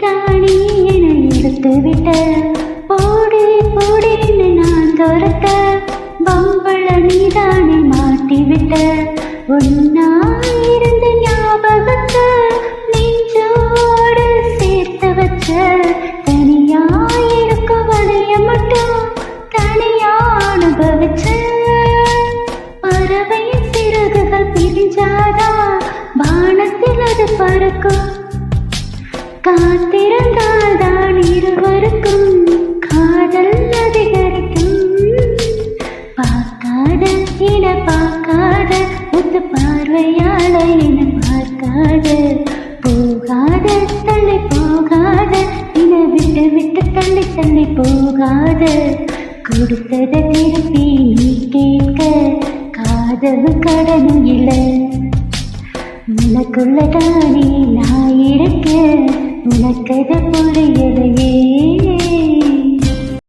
நீதானே என எடுத்து விட்ட போடு போடேன்னு நான் துரத்த பம்பள நீதானே மாட்டிவிட்ட ஒன்னாயிருந்த ஞாபகத்தை நெஞ்சோடு சேர்த்து வச்ச தனியாயிருக்கும் வளைய மட்டும் தனியா அனுபவிச்ச பறவையின் சிறகுகள் பிரிஞ்சாதா வானத்தில் அது பறக்கும் காத்திருந்தால் தான் இருவருக்கும் காதல் அதிகரிக்கும் பார்க்காத இன பார்க்காத ஒத்து பார்வையாள என பார்க்காத போகாத தள்ளி போகாத இன விட்டு விட்டு தள்ளி தள்ளி போகாத கொடுத்ததை திருப்பி நீ கேட்க காதவு கடனும் இல்லை உனக்குள்ளதானே நான் இருக்க உனக்கது புரியலையே